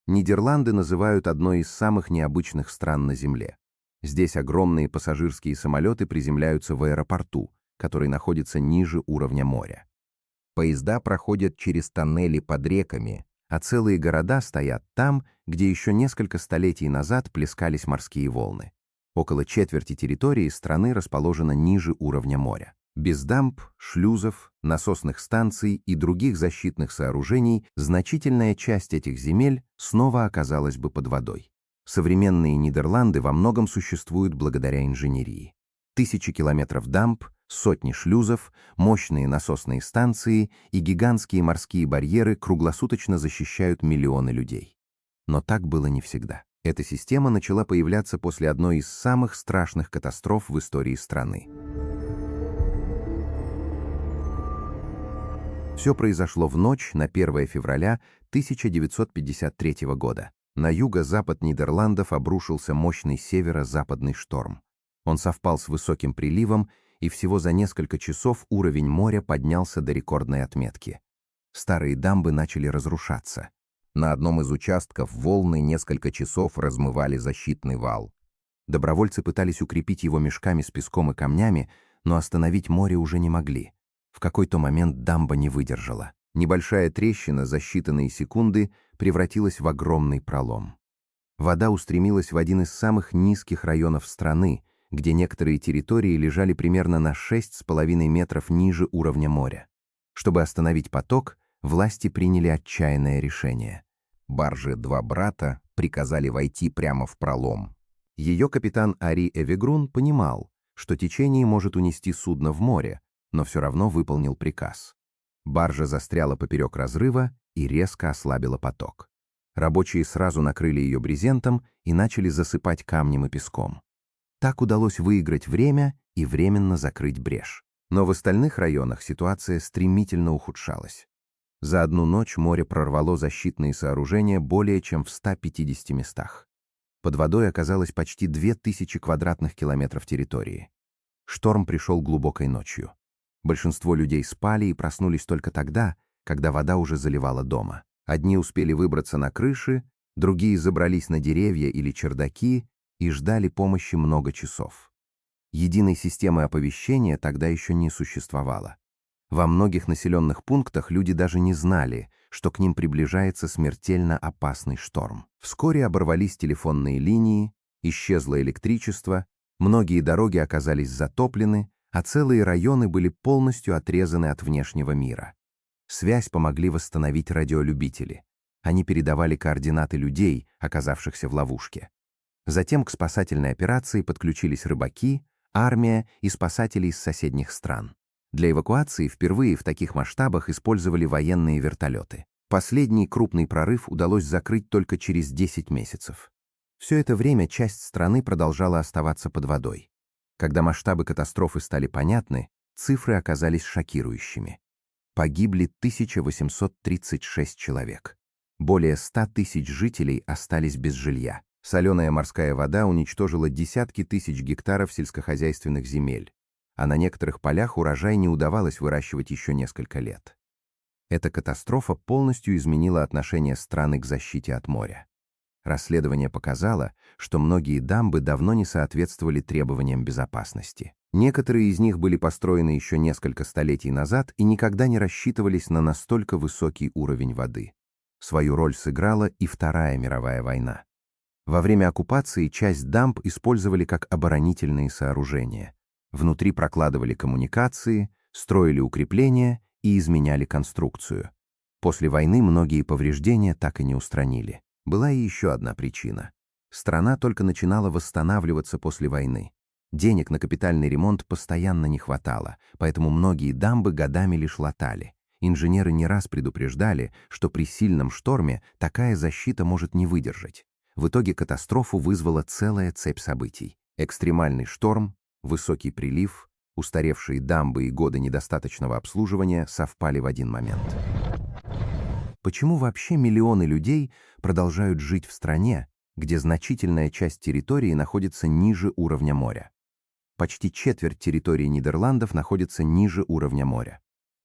Нидерланды называют одной из самых необычных стран на Земле. Здесь огромные пассажирские самолеты приземляются в аэропорту, который находится ниже уровня моря. Поезда проходят через тоннели под реками, а целые города стоят там, где еще несколько столетий назад плескались морские волны. Около четверти территории страны расположено ниже уровня моря. Без дамб, шлюзов, насосных станций и других защитных сооружений значительная часть этих земель снова оказалась бы под водой. Современные Нидерланды во многом существуют благодаря инженерии. Тысячи километров дамб, сотни шлюзов, мощные насосные станции и гигантские морские барьеры круглосуточно защищают миллионы людей. Но так было не всегда. Эта система начала появляться после одной из самых страшных катастроф в истории страны. Все произошло в ночь на 1 февраля 1953 года. На юго-запад Нидерландов обрушился мощный северо-западный шторм. Он совпал с высоким приливом, и всего за несколько часов уровень моря поднялся до рекордной отметки. Старые дамбы начали разрушаться. На одном из участков волны несколько часов размывали защитный вал. Добровольцы пытались укрепить его мешками с песком и камнями, но остановить море уже не могли. В какой-то момент дамба не выдержала. Небольшая трещина за считанные секунды превратилась в огромный пролом. Вода устремилась в один из самых низких районов страны, где некоторые территории лежали примерно на 6,5 метров ниже уровня моря. Чтобы остановить поток, власти приняли отчаянное решение. Барже «Два брата» приказали войти прямо в пролом. Ее капитан Ари Эвегрун понимал, что течение может унести судно в море, но все равно выполнил приказ. Баржа застряла поперек разрыва и резко ослабила поток. Рабочие сразу накрыли ее брезентом и начали засыпать камнем и песком. Так удалось выиграть время и временно закрыть брешь. Но в остальных районах ситуация стремительно ухудшалась. За одну ночь море прорвало защитные сооружения более чем в 150 местах. Под водой оказалось почти 2000 квадратных километров территории. Шторм пришел глубокой ночью. Большинство людей спали и проснулись только тогда, когда вода уже заливала дома. Одни успели выбраться на крыши, другие забрались на деревья или чердаки и ждали помощи много часов. Единой системы оповещения тогда еще не существовало. Во многих населенных пунктах люди даже не знали, что к ним приближается смертельно опасный шторм. Вскоре оборвались телефонные линии, исчезло электричество, многие дороги оказались затоплены, а целые районы были полностью отрезаны от внешнего мира. Связь помогли восстановить радиолюбители. Они передавали координаты людей, оказавшихся в ловушке. Затем к спасательной операции подключились рыбаки, армия и спасатели из соседних стран. Для эвакуации впервые в таких масштабах использовали военные вертолеты. Последний крупный прорыв удалось закрыть только через 10 месяцев. Все это время часть страны продолжала оставаться под водой. Когда масштабы катастрофы стали понятны, цифры оказались шокирующими. Погибли 1836 человек. Более 100 тысяч жителей остались без жилья. Соленая морская вода уничтожила десятки тысяч гектаров сельскохозяйственных земель, а на некоторых полях урожай не удавалось выращивать еще несколько лет. Эта катастрофа полностью изменила отношение страны к защите от моря. Расследование показало, что многие дамбы давно не соответствовали требованиям безопасности. Некоторые из них были построены еще несколько столетий назад и никогда не рассчитывались на настолько высокий уровень воды. Свою роль сыграла и Вторая мировая война. Во время оккупации часть дамб использовали как оборонительные сооружения. Внутри прокладывали коммуникации, строили укрепления и изменяли конструкцию. После войны многие повреждения так и не устранили. Была и еще одна причина. Страна только начинала восстанавливаться после войны. Денег на капитальный ремонт постоянно не хватало, поэтому многие дамбы годами лишь латали. Инженеры не раз предупреждали, что при сильном шторме такая защита может не выдержать. В итоге катастрофу вызвала целая цепь событий. Экстремальный шторм, высокий прилив, устаревшие дамбы и годы недостаточного обслуживания совпали в один момент. Почему вообще миллионы людей продолжают жить в стране, где значительная часть территории находится ниже уровня моря? Почти четверть территории Нидерландов находится ниже уровня моря.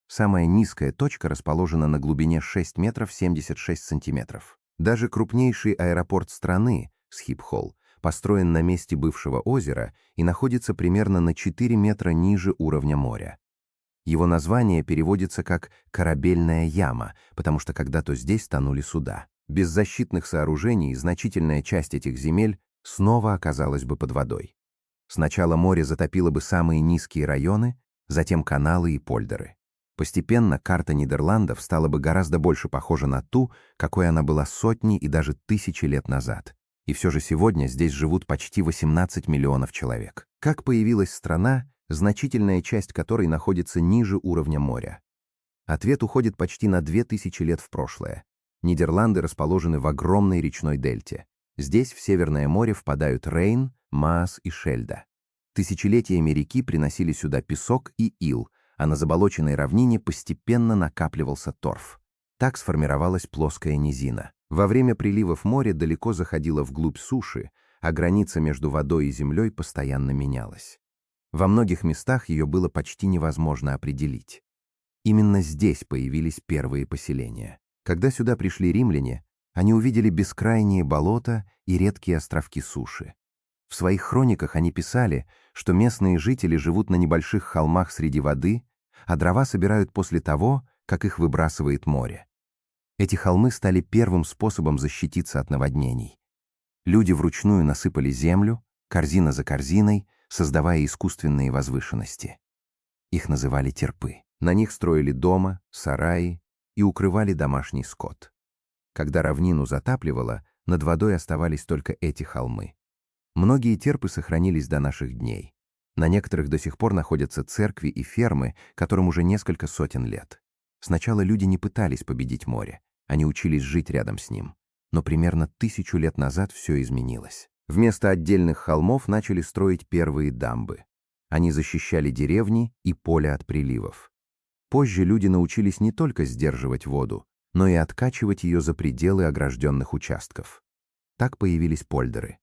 Самая низкая точка расположена на глубине 6 метров 76 сантиметров. Даже крупнейший аэропорт страны, Схипхол, построен на месте бывшего озера и находится примерно на 4 метра ниже уровня моря. Его название переводится как «корабельная яма», потому что когда-то здесь тонули суда. Без защитных сооружений значительная часть этих земель снова оказалась бы под водой. Сначала море затопило бы самые низкие районы, затем каналы и польдеры. Постепенно карта Нидерландов стала бы гораздо больше похожа на ту, какой она была сотни и даже тысячи лет назад. И все же сегодня здесь живут почти 18 миллионов человек. Как появилась страна, значительная часть которой находится ниже уровня моря? Ответ уходит почти на 2000 лет в прошлое. Нидерланды расположены в огромной речной дельте. Здесь в Северное море впадают Рейн, Маас и Шельда. Тысячелетиями реки приносили сюда песок и ил, а на заболоченной равнине постепенно накапливался торф. Так сформировалась плоская низина. Во время приливов море далеко заходило вглубь суши, а граница между водой и землей постоянно менялась. Во многих местах ее было почти невозможно определить. Именно здесь появились первые поселения. Когда сюда пришли римляне, они увидели бескрайние болота и редкие островки суши. В своих хрониках они писали, что местные жители живут на небольших холмах среди воды, а дрова собирают после того, как их выбрасывает море. Эти холмы стали первым способом защититься от наводнений. Люди вручную насыпали землю, корзина за корзиной, создавая искусственные возвышенности. Их называли терпы. На них строили дома, сараи и укрывали домашний скот. Когда равнину затапливало, над водой оставались только эти холмы. Многие терпы сохранились до наших дней. На некоторых до сих пор находятся церкви и фермы, которым уже несколько сотен лет. Сначала люди не пытались победить море, они учились жить рядом с ним. Но примерно 1000 лет назад все изменилось. Вместо отдельных холмов начали строить первые дамбы. Они защищали деревни и поля от приливов. Позже люди научились не только сдерживать воду, но и откачивать ее за пределы огражденных участков. Так появились польдеры.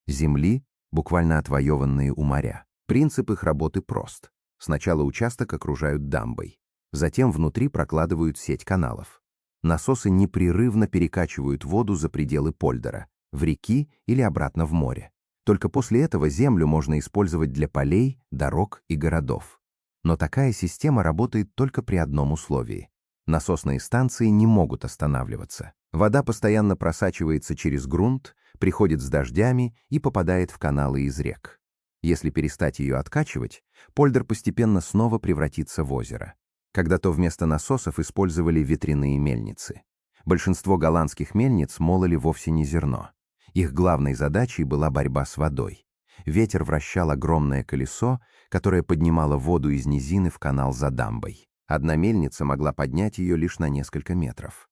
Земли, буквально отвоеванные у моря. Принцип их работы прост. Сначала участок окружают дамбой. Затем внутри прокладывают сеть каналов. Насосы непрерывно перекачивают воду за пределы польдера, в реки или обратно в море. Только после этого землю можно использовать для полей, дорог и городов. Но такая система работает только при одном условии. Насосные станции не могут останавливаться. Вода постоянно просачивается через грунт, приходит с дождями и попадает в каналы из рек. Если перестать ее откачивать, польдер постепенно снова превратится в озеро. Когда-то вместо насосов использовали ветряные мельницы. Большинство голландских мельниц мололи вовсе не зерно. Их главной задачей была борьба с водой. Ветер вращал огромное колесо, которое поднимало воду из низины в канал за дамбой. Одна мельница могла поднять ее лишь на несколько метров.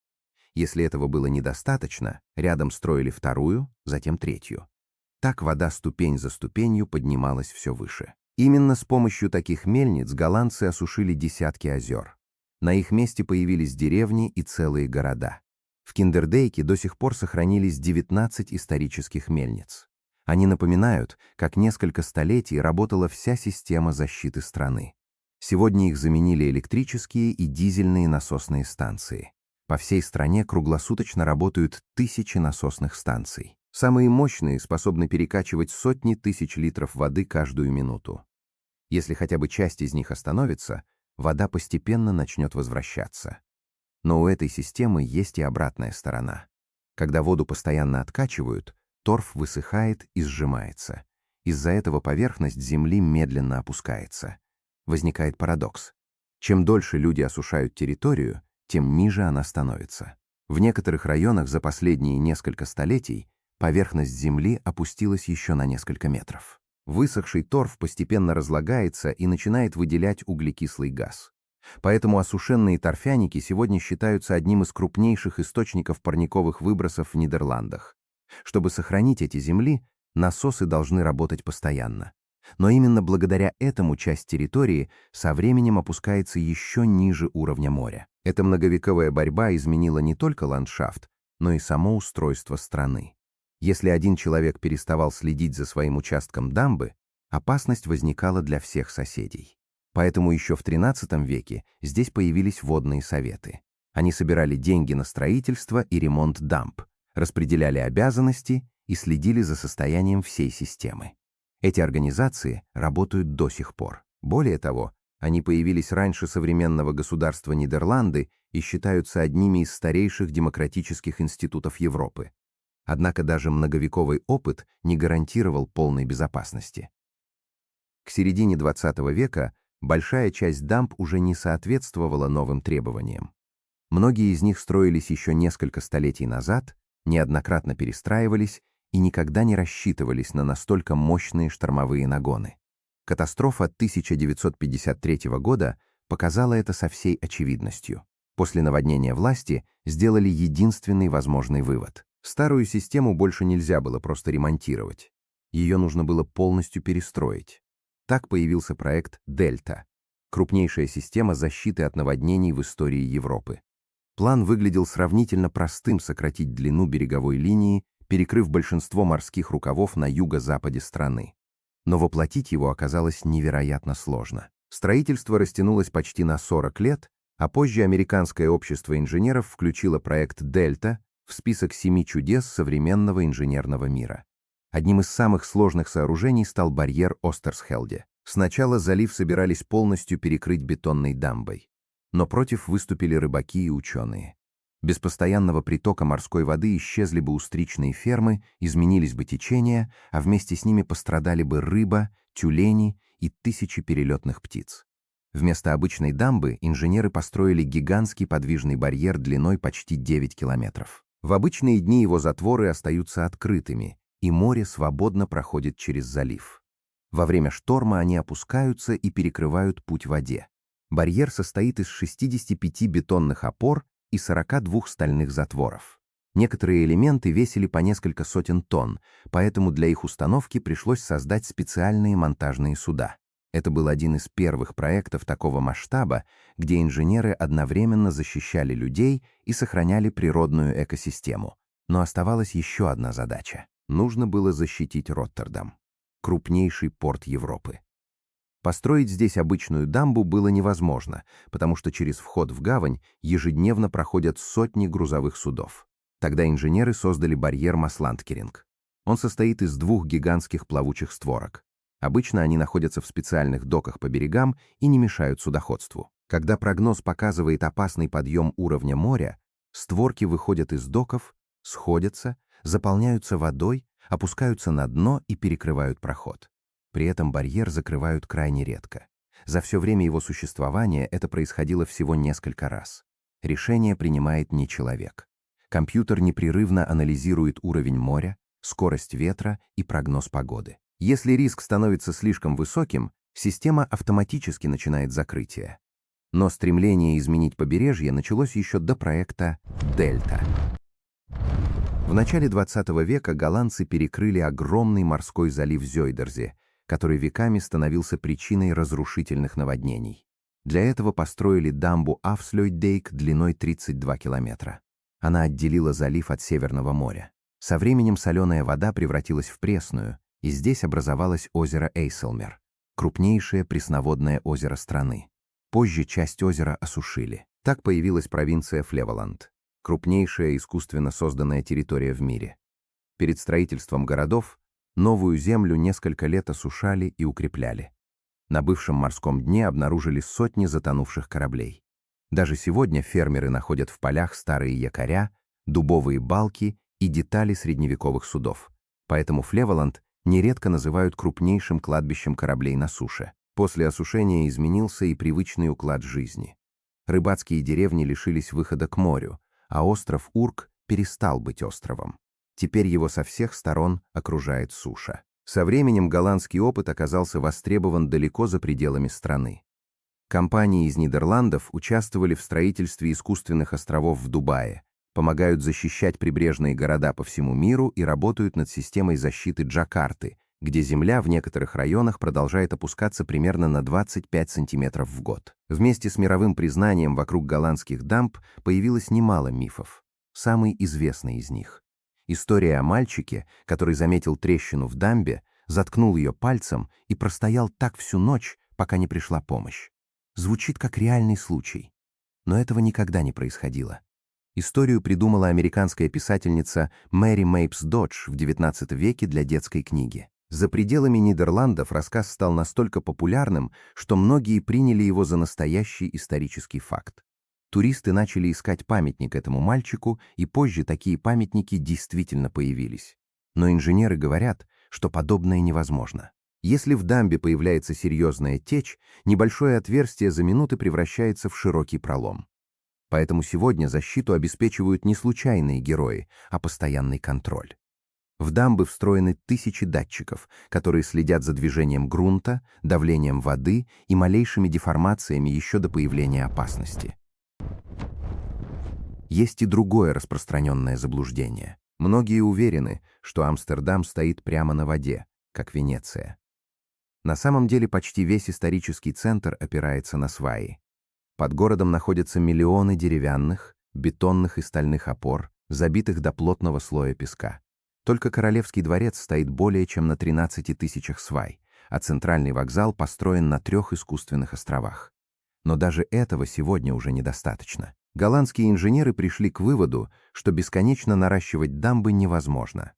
Если этого было недостаточно, рядом строили вторую, затем третью. Так вода ступень за ступенью поднималась все выше. Именно с помощью таких мельниц голландцы осушили десятки озер. На их месте появились деревни и целые города. В Киндердейке до сих пор сохранились 19 исторических мельниц. Они напоминают, как несколько столетий работала вся система защиты страны. Сегодня их заменили электрические и дизельные насосные станции. По всей стране круглосуточно работают тысячи насосных станций. Самые мощные способны перекачивать сотни тысяч литров воды каждую минуту. Если хотя бы часть из них остановится, вода постепенно начнет возвращаться. Но у этой системы есть и обратная сторона. Когда воду постоянно откачивают, торф высыхает и сжимается. Из-за этого поверхность земли медленно опускается. Возникает парадокс. Чем дольше люди осушают территорию, тем ниже она становится. В некоторых районах за последние несколько столетий поверхность земли опустилась еще на несколько метров. Высохший торф постепенно разлагается и начинает выделять углекислый газ. Поэтому осушенные торфяники сегодня считаются одним из крупнейших источников парниковых выбросов в Нидерландах. Чтобы сохранить эти земли, насосы должны работать постоянно. Но именно благодаря этому часть территории со временем опускается еще ниже уровня моря. Эта многовековая борьба изменила не только ландшафт, но и само устройство страны. Если один человек переставал следить за своим участком дамбы, опасность возникала для всех соседей. Поэтому еще в XIII веке здесь появились водные советы. Они собирали деньги на строительство и ремонт дамб, распределяли обязанности и следили за состоянием всей системы. Эти организации работают до сих пор. Более того, они появились раньше современного государства Нидерланды и считаются одними из старейших демократических институтов Европы. Однако даже многовековый опыт не гарантировал полной безопасности. К середине XX века большая часть дамб уже не соответствовала новым требованиям. Многие из них строились еще несколько столетий назад, неоднократно перестраивались и никогда не рассчитывались на настолько мощные штормовые нагоны. Катастрофа 1953 года показала это со всей очевидностью. После наводнения власти сделали единственный возможный вывод. Старую систему больше нельзя было просто ремонтировать. Ее нужно было полностью перестроить. Так появился проект «Дельта» — крупнейшая система защиты от наводнений в истории Европы. План выглядел сравнительно простым — сократить длину береговой линии, перекрыв большинство морских рукавов на юго-западе страны. Но воплотить его оказалось невероятно сложно. Строительство растянулось почти на 40 лет, а позже Американское общество инженеров включило проект «Дельта» в список 7 чудес современного инженерного мира. Одним из самых сложных сооружений стал барьер Остерсхелде. Сначала залив собирались полностью перекрыть бетонной дамбой, но против выступили рыбаки и ученые. Без постоянного притока морской воды исчезли бы устричные фермы, изменились бы течения, а вместе с ними пострадали бы рыба, тюлени и тысячи перелетных птиц. Вместо обычной дамбы инженеры построили гигантский подвижный барьер длиной почти 9 километров. В обычные дни его затворы остаются открытыми, и море свободно проходит через залив. Во время шторма они опускаются и перекрывают путь воде. Барьер состоит из 65 бетонных опор и 42 стальных затворов. Некоторые элементы весили по несколько сотен тонн, поэтому для их установки пришлось создать специальные монтажные суда. Это был один из первых проектов такого масштаба, где инженеры одновременно защищали людей и сохраняли природную экосистему. Но оставалась еще одна задача. Нужно было защитить Роттердам, крупнейший порт Европы. Построить здесь обычную дамбу было невозможно, потому что через вход в гавань ежедневно проходят сотни грузовых судов. Тогда инженеры создали барьер Масландкеринг. Он состоит из 2 гигантских плавучих створок. Обычно они находятся в специальных доках по берегам и не мешают судоходству. Когда прогноз показывает опасный подъем уровня моря, створки выходят из доков, сходятся, заполняются водой, опускаются на дно и перекрывают проход. При этом барьер закрывают крайне редко. За все время его существования это происходило всего несколько раз. Решение принимает не человек. Компьютер непрерывно анализирует уровень моря, скорость ветра и прогноз погоды. Если риск становится слишком высоким, система автоматически начинает закрытие. Но стремление изменить побережье началось еще до проекта «Дельта». В начале XX века голландцы перекрыли огромный морской залив Зёйдерзе, который веками становился причиной разрушительных наводнений. Для этого построили дамбу Афслёйддейк длиной 32 километра. Она отделила залив от Северного моря. Со временем соленая вода превратилась в пресную, и здесь образовалось озеро Эйселмер, крупнейшее пресноводное озеро страны. Позже часть озера осушили. Так появилась провинция Флеволанд, крупнейшая искусственно созданная территория в мире. Перед строительством городов новую землю несколько лет осушали и укрепляли. На бывшем морском дне обнаружили сотни затонувших кораблей. Даже сегодня фермеры находят в полях старые якоря, дубовые балки и детали средневековых судов. Поэтому Флеволанд нередко называют крупнейшим кладбищем кораблей на суше. После осушения изменился и привычный уклад жизни. Рыбацкие деревни лишились выхода к морю, а остров Урк перестал быть островом. Теперь его со всех сторон окружает суша. Со временем голландский опыт оказался востребован далеко за пределами страны. Компании из Нидерландов участвовали в строительстве искусственных островов в Дубае, помогают защищать прибрежные города по всему миру и работают над системой защиты Джакарты, где земля в некоторых районах продолжает опускаться примерно на 25 сантиметров в год. Вместе с мировым признанием вокруг голландских дамб появилось немало мифов. Самый известный из них — история о мальчике, который заметил трещину в дамбе, заткнул ее пальцем и простоял так всю ночь, пока не пришла помощь. Звучит как реальный случай, но этого никогда не происходило. Историю придумала американская писательница Мэри Мейпс Додж в XIX веке для детской книги. За пределами Нидерландов рассказ стал настолько популярным, что многие приняли его за настоящий исторический факт. Туристы начали искать памятник этому мальчику, и позже такие памятники действительно появились. Но инженеры говорят, что подобное невозможно. Если в дамбе появляется серьезная течь, небольшое отверстие за минуты превращается в широкий пролом. Поэтому сегодня защиту обеспечивают не случайные герои, а постоянный контроль. В дамбы встроены тысячи датчиков, которые следят за движением грунта, давлением воды и малейшими деформациями еще до появления опасности. Есть и другое распространенное заблуждение. Многие уверены, что Амстердам стоит прямо на воде, как Венеция. На самом деле почти весь исторический центр опирается на сваи. Под городом находятся миллионы деревянных, бетонных и стальных опор, забитых до плотного слоя песка. Только Королевский дворец стоит более чем на 13 тысячах свай, а центральный вокзал построен на 3 искусственных островах. Но даже этого сегодня уже недостаточно. Голландские инженеры пришли к выводу, что бесконечно наращивать дамбы невозможно.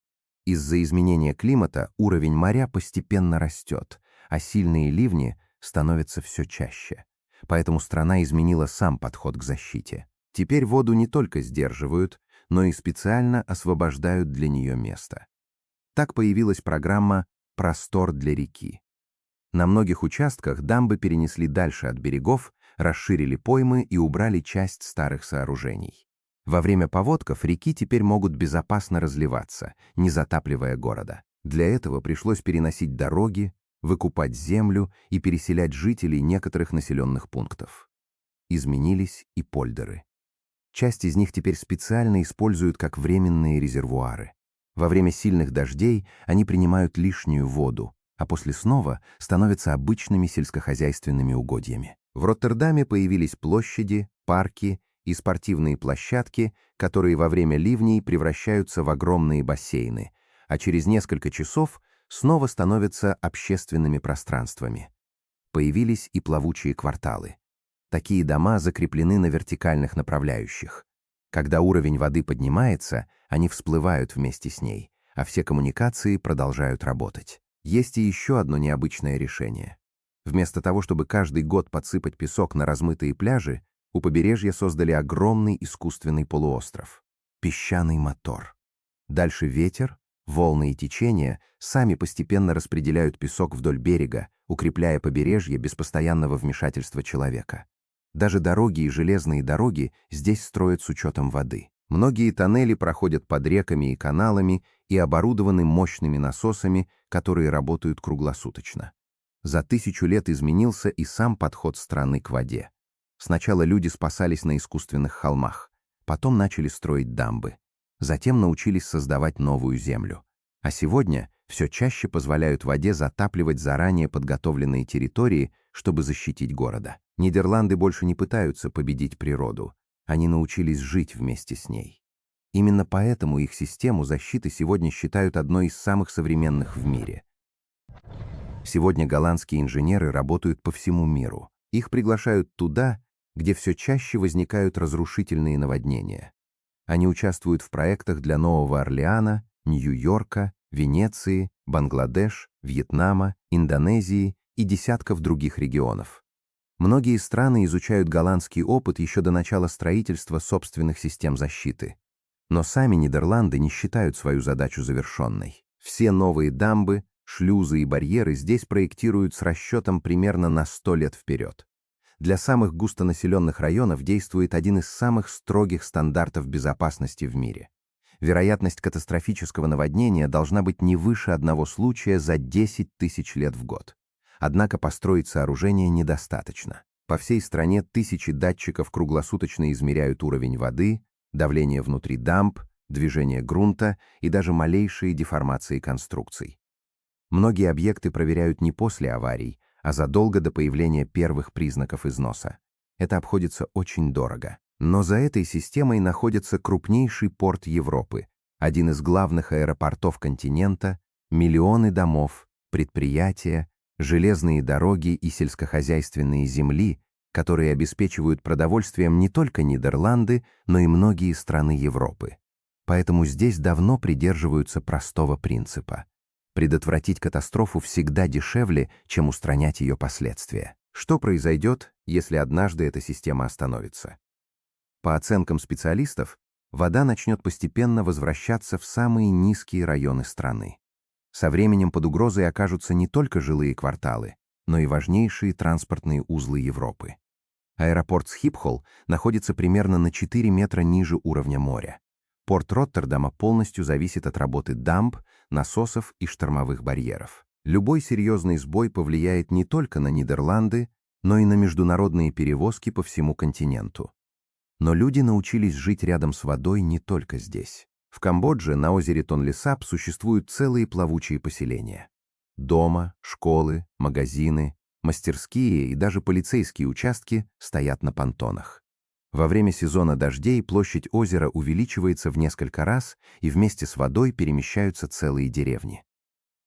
Из-за изменения климата уровень моря постепенно растет, а сильные ливни становятся все чаще. Поэтому страна изменила сам подход к защите. Теперь воду не только сдерживают, но и специально освобождают для нее место. Так появилась программа «Простор для реки». На многих участках дамбы перенесли дальше от берегов, расширили поймы и убрали часть старых сооружений. Во время поводков реки теперь могут безопасно разливаться, не затапливая города. Для этого пришлось переносить дороги, выкупать землю и переселять жителей некоторых населенных пунктов. Изменились и польдеры. Часть из них теперь специально используют как временные резервуары. Во время сильных дождей они принимают лишнюю воду, а после снова становятся обычными сельскохозяйственными угодьями. В Роттердаме появились площади, парки и спортивные площадки, которые во время ливней превращаются в огромные бассейны, а через несколько часов снова становятся общественными пространствами. Появились и плавучие кварталы. Такие дома закреплены на вертикальных направляющих. Когда уровень воды поднимается, они всплывают вместе с ней, а все коммуникации продолжают работать. Есть и еще одно необычное решение. Вместо того, чтобы каждый год подсыпать песок на размытые пляжи, у побережья создали огромный искусственный полуостров — песчаный мотор. Дальше ветер, волны и течения сами постепенно распределяют песок вдоль берега, укрепляя побережье без постоянного вмешательства человека. Даже дороги и железные дороги здесь строят с учетом воды. Многие тоннели проходят под реками и каналами и оборудованы мощными насосами, которые работают круглосуточно. За 1000 лет изменился и сам подход страны к воде. Сначала люди спасались на искусственных холмах, потом начали строить дамбы, затем научились создавать новую землю. А сегодня все чаще позволяют воде затапливать заранее подготовленные территории, чтобы защитить города. Нидерланды больше не пытаются победить природу. Они научились жить вместе с ней. Именно поэтому их систему защиты сегодня считают одной из самых современных в мире. Сегодня голландские инженеры работают по всему миру. Их приглашают туда, где все чаще возникают разрушительные наводнения. Они участвуют в проектах для Нового Орлеана, Нью-Йорка, Венеции, Бангладеш, Вьетнама, Индонезии и десятков других регионов. Многие страны изучают голландский опыт еще до начала строительства собственных систем защиты. Но сами Нидерланды не считают свою задачу завершенной. Все новые дамбы, шлюзы и барьеры здесь проектируют с расчетом примерно на 100 лет вперед. Для самых густонаселенных районов действует один из самых строгих стандартов безопасности в мире. Вероятность катастрофического наводнения должна быть не выше одного случая за 10 тысяч лет в год. Однако построить сооружение недостаточно. По всей стране тысячи датчиков круглосуточно измеряют уровень воды, давление внутри дамб, движение грунта и даже малейшие деформации конструкций. Многие объекты проверяют не после аварий, а задолго до появления первых признаков износа. Это обходится очень дорого. Но за этой системой находится крупнейший порт Европы, один из главных аэропортов континента, миллионы домов, предприятия, железные дороги и сельскохозяйственные земли, которые обеспечивают продовольствием не только Нидерланды, но и многие страны Европы. Поэтому здесь давно придерживаются простого принципа. Предотвратить катастрофу всегда дешевле, чем устранять ее последствия. Что произойдет, если однажды эта система остановится? По оценкам специалистов, вода начнет постепенно возвращаться в самые низкие районы страны. Со временем под угрозой окажутся не только жилые кварталы, но и важнейшие транспортные узлы Европы. Аэропорт Схипхол находится примерно на 4 метра ниже уровня моря. Порт Роттердама полностью зависит от работы дамб, насосов и штормовых барьеров. Любой серьезный сбой повлияет не только на Нидерланды, но и на международные перевозки по всему континенту. Но люди научились жить рядом с водой не только здесь. В Камбодже на озере Тонлесап существуют целые плавучие поселения. Дома, школы, магазины, мастерские и даже полицейские участки стоят на понтонах. Во время сезона дождей площадь озера увеличивается в несколько раз, и вместе с водой перемещаются целые деревни.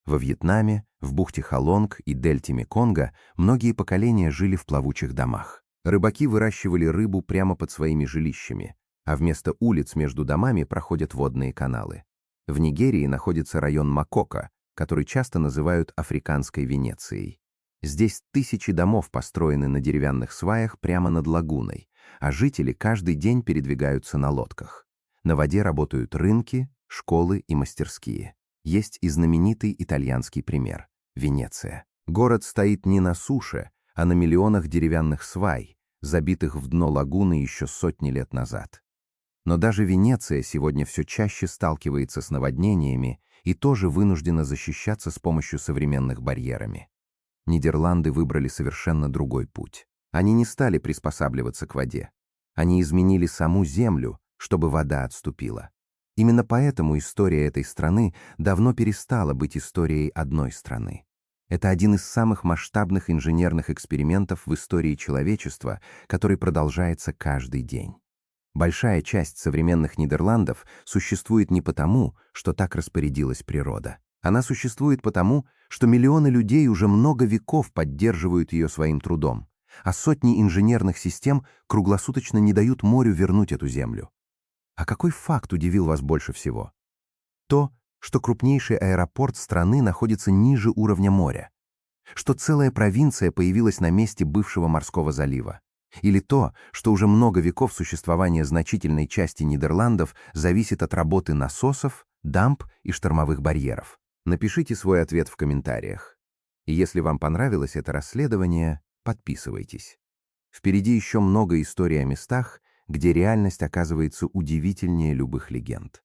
Во Вьетнаме, в бухте Халонг и дельте Меконга многие поколения жили в плавучих домах. Рыбаки выращивали рыбу прямо под своими жилищами, а вместо улиц между домами проходят водные каналы. В Нигерии находится район Макока, который часто называют Африканской Венецией. Здесь тысячи домов построены на деревянных сваях прямо над лагуной, а жители каждый день передвигаются на лодках. На воде работают рынки, школы и мастерские. Есть и знаменитый итальянский пример – Венеция. Город стоит не на суше, а на миллионах деревянных свай, забитых в дно лагуны еще сотни лет назад. Но даже Венеция сегодня все чаще сталкивается с наводнениями и тоже вынуждена защищаться с помощью современных барьерами. Нидерланды выбрали совершенно другой путь. Они не стали приспосабливаться к воде. Они изменили саму землю, чтобы вода отступила. Именно поэтому история этой страны давно перестала быть историей одной страны. Это один из самых масштабных инженерных экспериментов в истории человечества, который продолжается каждый день. Большая часть современных Нидерландов существует не потому, что так распорядилась природа. Она существует потому, что миллионы людей уже много веков поддерживают ее своим трудом, а сотни инженерных систем круглосуточно не дают морю вернуть эту землю. А какой факт удивил вас больше всего? То, что крупнейший аэропорт страны находится ниже уровня моря, что целая провинция появилась на месте бывшего морского залива, или то, что уже много веков существования значительной части Нидерландов зависит от работы насосов, дамб и штормовых барьеров. Напишите свой ответ в комментариях. И если вам понравилось это расследование, подписывайтесь. Впереди еще много историй о местах, где реальность оказывается удивительнее любых легенд.